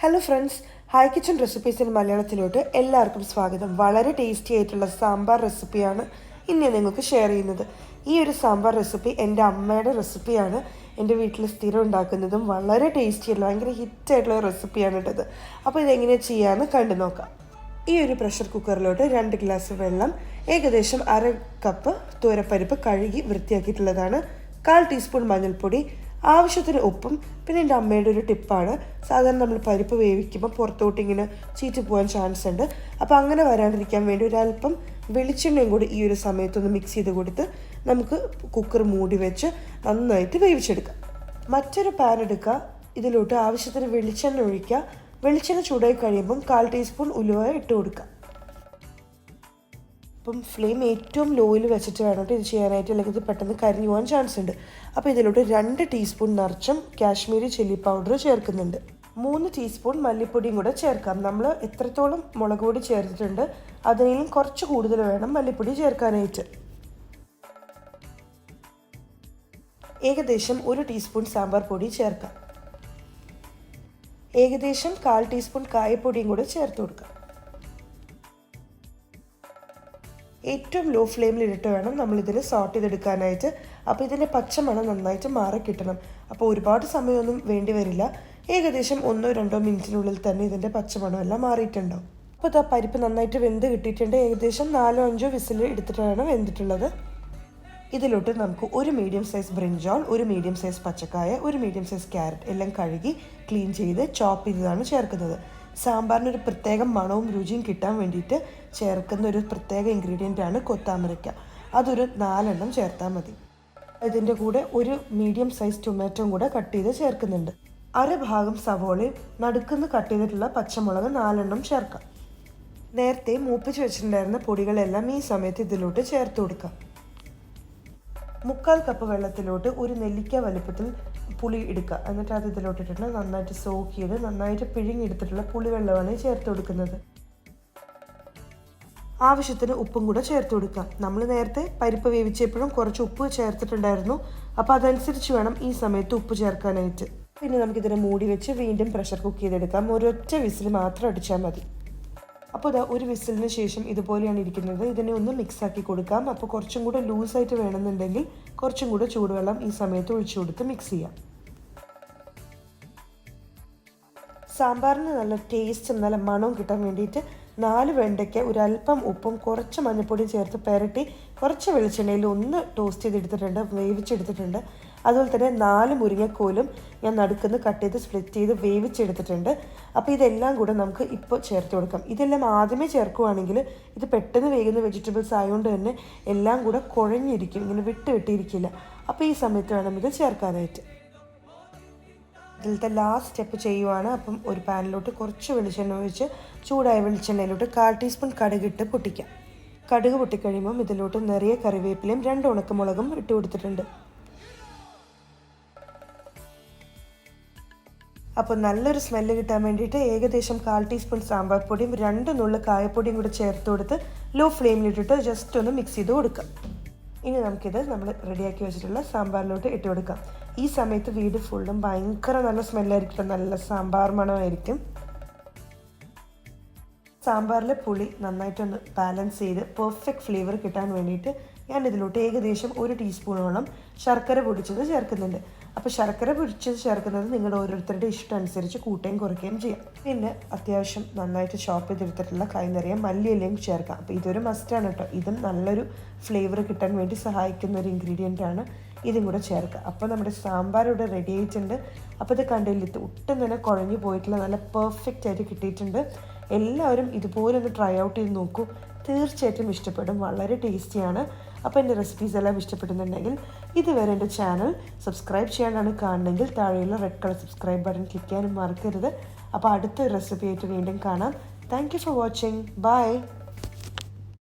Hello friends, hi kitchen recipes in മലയാളത്തിലോട്ട് എല്ലാവർക്കും സ്വാഗതം. വളരെ ടേസ്റ്റി ആയിട്ടുള്ള സാമ്പാർ റെസിപ്പിയാണ് ഇന്ന് നിങ്ങൾക്ക് ഷെയർ ചെയ്യുന്നത്. ഈ ഒരു സാമ്പാർ റെസിപ്പി എൻ്റെ അമ്മയുടെ റെസിപ്പിയാണ്. എൻ്റെ വീട്ടിൽ സ്ഥിരം ഉണ്ടാക്കുന്നതും വളരെ ടേസ്റ്റിയുള്ള ഭയങ്കര ഹിറ്റായിട്ടുള്ള റെസിപ്പിയാണ് ഇട്ടത്. അപ്പോൾ ഇതെങ്ങനെയാണ് ചെയ്യാമെന്ന് കണ്ടു നോക്കാം. ഈ ഒരു പ്രഷർ കുക്കറിലോട്ട് 2 ഗ്ലാസ് വെള്ളം, ഏകദേശം 1/2 കപ്പ് തോരപ്പരിപ്പ് കഴുകി വൃത്തിയാക്കിയിട്ടുള്ളതാണ്, 1/4 ടീസ്പൂൺ മഞ്ഞൾപ്പൊടി, ആവശ്യത്തിന് ഉപ്പും. പിന്നെ എൻ്റെ അമ്മയുടെ ഒരു ടിപ്പാണ്, സാധാരണ നമ്മൾ പരിപ്പ് വേവിക്കുമ്പോൾ പുറത്തോട്ട് ഇങ്ങനെ ചീറ്റ് പോകാൻ ചാൻസ് ഉണ്ട്. അപ്പോൾ അങ്ങനെ വരാണ്ടിരിക്കാൻ വേണ്ടി ഒരല്പം വെളിച്ചെണ്ണയും കൂടി ഈ ഒരു സമയത്തൊന്ന് മിക്സ് ചെയ്ത് കൊടുത്ത് നമുക്ക് കുക്കർ മൂടി വെച്ച് നന്നായിട്ട് വേവിച്ചെടുക്കാം. മറ്റൊരു പാൻ എടുക്കുക, ഇതിലോട്ട് ആവശ്യത്തിന് വെളിച്ചെണ്ണ ഒഴിക്കുക. വെളിച്ചെണ്ണ ചൂടായി കഴിയുമ്പം 1/4 ടീസ്പൂൺ ഉലുവ ഇട്ട് കൊടുക്കുക. അപ്പം ഫ്ലെയിം ഏറ്റവും ലോയിൽ വെച്ചിട്ട് വേണം ഇത് ചെയ്യാനായിട്ട്, അല്ലെങ്കിൽ ഇത് പെട്ടെന്ന് കരിഞ്ഞു പോകാൻ ചാൻസ് ഉണ്ട്. അപ്പോൾ ഇതിലോട്ട് 2 ടീസ്പൂൺ നിറച്ചും കാശ്മീരി ചില്ലി പൗഡർ ചേർക്കുന്നുണ്ട്. 3 ടീസ്പൂൺ മല്ലിപ്പൊടിയും കൂടെ ചേർക്കാം. നമ്മൾ എത്രത്തോളം മുളക് പൊടി ചേർത്തിട്ടുണ്ട് അതിനും കുറച്ച് കൂടുതൽ വേണം മല്ലിപ്പൊടി ചേർക്കാനായിട്ട്. ഏകദേശം 1 ടീസ്പൂൺ സാമ്പാർ പൊടി ചേർക്കാം. ഏകദേശം 1/4 ടീസ്പൂൺ കായപ്പൊടിയും കൂടെ ചേർത്ത് കൊടുക്കാം. ഏറ്റവും ലോ ഫ്ലെയിമിലിട്ട് വേണം നമ്മളിതിൽ സോട്ട് ചെയ്തെടുക്കാനായിട്ട്. അപ്പോൾ ഇതിൻ്റെ പച്ചമണം നന്നായിട്ട് മാറി കിട്ടണം. അപ്പോൾ ഒരുപാട് സമയമൊന്നും വേണ്ടി വരില്ല, ഏകദേശം 1-2 മിനിറ്റിനുള്ളിൽ തന്നെ ഇതിൻ്റെ പച്ചമണം എല്ലാം മാറിയിട്ടുണ്ടാവും. അപ്പോൾ ഇതാ പരിപ്പ് നന്നായിട്ട് വെന്ത് കിട്ടിയിട്ടുണ്ട്. ഏകദേശം 4-5 വിസിൽ എടുത്തിട്ടാണ് വെന്തിട്ടുള്ളത്. ഇതിലോട്ട് നമുക്ക് 1 medium size brinjal, 1 medium size പച്ചക്കായ, 1 മീഡിയം സൈസ് ക്യാരറ്റ് എല്ലാം കഴുകി ക്ലീൻ ചെയ്ത് ചോപ്പ് ചെയ്തതാണ് ചേർക്കുന്നത്. സാമ്പാറിനൊരു പ്രത്യേക മണവും രുചിയും കിട്ടാൻ വേണ്ടിയിട്ട് ചേർക്കുന്ന ഒരു പ്രത്യേക ഇൻഗ്രീഡിയൻ്റാണ് കൊത്താമരയ്ക്ക. അതൊരു 4 ചേർത്താൽ മതി. ഇതിൻ്റെ കൂടെ 1 മീഡിയം സൈസ് ടൊമാറ്റോയും കൂടെ കട്ട് ചെയ്ത് ചേർക്കുന്നുണ്ട്. 1/2 ഭാഗം സവോളയും നടുക്കുന്ന് കട്ട് ചെയ്തിട്ടുള്ള പച്ചമുളക് 4 ചേർക്കാം. നേരത്തെ മൂപ്പിച്ച് വെച്ചിട്ടുണ്ടായിരുന്ന പൊടികളെല്ലാം ഈ സമയത്ത് ഇതിലോട്ട് ചേർത്ത് കൊടുക്കാം. 1/4 കപ്പ് വെള്ളത്തിലോട്ട് 1 നെല്ലിക്ക വലുപ്പത്തിൽ പുളി എടുക്കുക. എന്നിട്ട് അത് ഇതിലോട്ടിട്ട് നന്നായിട്ട് സോക്ക് ചെയ്ത് നന്നായിട്ട് പിഴിഞ്ഞെടുത്തിട്ടുള്ള പുളിവെള്ളമാണ് ചേർത്ത് കൊടുക്കുന്നത്. ആവശ്യത്തിന് ഉപ്പും കൂടെ ചേർത്ത് കൊടുക്കാം. നമ്മൾ നേരത്തെ പരിപ്പ് വേവിച്ചപ്പോഴും കുറച്ച് ഉപ്പ് ചേർത്തിട്ടുണ്ടായിരുന്നു, അപ്പോൾ അതനുസരിച്ച് വേണം ഈ സമയത്ത് ഉപ്പ് ചേർക്കാനായിട്ട്. പിന്നെ നമുക്കിതിനെ മൂടി വെച്ച് വീണ്ടും പ്രഷർ കുക്ക് ചെയ്തെടുക്കാം. ഒരൊറ്റ വിസിൽ മാത്രം അടിച്ചാൽ മതി. അപ്പോൾ ഇതാ 1 വിസിലിന് ശേഷം ഇതുപോലെയാണ് ഇരിക്കുന്നത്. ഇതിനെ ഒന്ന് മിക്സ് ആക്കി കൊടുക്കാം. അപ്പോൾ കുറച്ചും കൂടെ ലൂസായിട്ട് വേണമെന്നുണ്ടെങ്കിൽ കുറച്ചും കൂടെ ചൂടുവെള്ളം ഈ സമയത്ത് ഒഴിച്ചു കൊടുത്ത് മിക്സ് ചെയ്യാം. സാമ്പാറിന് നല്ല ടേസ്റ്റും നല്ല മണവും കിട്ടാൻ വേണ്ടിയിട്ട് 4 വെണ്ടയ്ക്ക, ഒരല്പം ഉപ്പും കുറച്ച് മഞ്ഞൾപ്പൊടിയും ചേർത്ത് പുരട്ടി കുറച്ച് വെളിച്ചെണ്ണയിൽ ഒന്ന് ടോസ്റ്റ് ചെയ്തെടുത്തിട്ടുണ്ട്, വേവിച്ചെടുത്തിട്ടുണ്ട്. അതുപോലെ തന്നെ 4 മുരിങ്ങക്കോലും ഞാൻ നടുക്കുന്ന് കട്ട് ചെയ്ത് സ്പ്ലിറ്റ് ചെയ്ത് വേവിച്ചെടുത്തിട്ടുണ്ട്. അപ്പോൾ ഇതെല്ലാം കൂടെ നമുക്ക് ഇപ്പോൾ ചേർത്ത് കൊടുക്കാം. ഇതെല്ലാം ആദ്യമേ ചേർക്കുകയാണെങ്കിൽ ഇത് പെട്ടെന്ന് വേകുന്ന വെജിറ്റബിൾസ് ആയതുകൊണ്ട് തന്നെ എല്ലാം കൂടെ കുഴഞ്ഞിരിക്കും, ഇങ്ങനെ വിട്ടിരിക്കില്ല. അപ്പോൾ ഈ സമയത്ത് വേണം ഇത് ചേർക്കാനായിട്ട്. ഇതിലത്തെ ലാസ്റ്റ് സ്റ്റെപ്പ് ചെയ്യുവാണ്. അപ്പം ഒരു പാനിലോട്ട് കുറച്ച് വെളിച്ചെണ്ണ ഒഴിച്ച് ചൂടായ വെളിച്ചെണ്ണയിലോട്ട് 1/4 ടീസ്പൂൺ കടുകിട്ട് പൊട്ടിക്കാം. കടുക് പൊട്ടിക്കഴിയുമ്പം ഇതിലോട്ട് നിറയെ കറിവേപ്പിലയും 2 ഉണക്കമുളകും ഇട്ട് കൊടുത്തിട്ടുണ്ട്. അപ്പോൾ നല്ലൊരു സ്മെല്ല് കിട്ടാൻ വേണ്ടിയിട്ട് ഏകദേശം 1/4 ടീസ്പൂൺ സാമ്പാർ പൊടിയും 2 നുള്ളു കായപ്പൊടിയും കൂടെ ചേർത്ത് കൊടുത്ത് ലോ ഫ്ലെയിമിലിട്ടിട്ട് ജസ്റ്റ് ഒന്ന് മിക്സ് ചെയ്ത് കൊടുക്കാം. ഇനി നമുക്കിത് നമ്മൾ റെഡിയാക്കി വെച്ചിട്ടുള്ള സാമ്പാറിലോട്ട് ഇട്ട് കൊടുക്കാം. ഈ സമയത്ത് വീട് ഫുള്ളും ഭയങ്കര നല്ല സ്മെല്ലായിരിക്കും, നല്ല സാമ്പാർ മണമായിരിക്കും. സാമ്പാറിലെ പുളി നന്നായിട്ടൊന്ന് ബാലൻസ് ചെയ്ത് പെർഫെക്റ്റ് ഫ്ലേവർ കിട്ടാൻ വേണ്ടിയിട്ട് ഞാൻ ഇതിലോട്ട് ഏകദേശം 1 ടീസ്പൂണോളം ശർക്കര പൊടിച്ചത് ചേർക്കുന്നുണ്ട്. അപ്പോൾ ശർക്കര പൊടിച്ചത് ചേർക്കുന്നത് നിങ്ങളുടെ ഓരോരുത്തരുടെ ഇഷ്ടം അനുസരിച്ച് കൂട്ടുകയും കുറയ്ക്കുകയും ചെയ്യാം. പിന്നെ അത്യാവശ്യം നന്നായിട്ട് ചോപ്പ് ചെയ്തെടുത്തിട്ടുള്ള കൈ നിറയെ മല്ലിയിലയും ചേർക്കാം. അപ്പോൾ ഇതൊരു മസ്റ്റാണ് കേട്ടോ. ഇതും നല്ലൊരു ഫ്ലേവർ കിട്ടാൻ വേണ്ടി സഹായിക്കുന്ന ഒരു ഇൻഗ്രീഡിയൻ്റ് ആണ്. ഇതും കൂടെ ചേർക്കുക. അപ്പോൾ നമ്മുടെ സാമ്പാർ ഇവിടെ റെഡി ആയിട്ടുണ്ട്. അപ്പോൾ ഇത് കണ്ടില്ല, ഒട്ടും തന്നെ കുഴഞ്ഞു പോയിട്ടുള്ള നല്ല പെർഫെക്റ്റ് ആയിട്ട് കിട്ടിയിട്ടുണ്ട്. എല്ലാവരും ഇതുപോലെ ഒന്ന് ട്രൈ ഔട്ട് ചെയ്ത് നോക്കൂ, തീർച്ചയായിട്ടും ഇഷ്ടപ്പെടും. വളരെ ടേസ്റ്റിയാണ്. അപ്പോൾ എൻ്റെ റെസിപ്പീസ് എല്ലാം ഇഷ്ടപ്പെടുന്നുണ്ടെങ്കിൽ ഇതുവരെ എൻ്റെ ചാനൽ സബ്സ്ക്രൈബ് ചെയ്യാനാണ് കാണുന്നതെങ്കിൽ താഴെയുള്ള red colour subscribe button click ചെയ്യാനും മറക്കരുത്. അപ്പോൾ അടുത്ത റെസിപ്പി ആയിട്ട് വീണ്ടും കാണാം. Thank you for watching. By.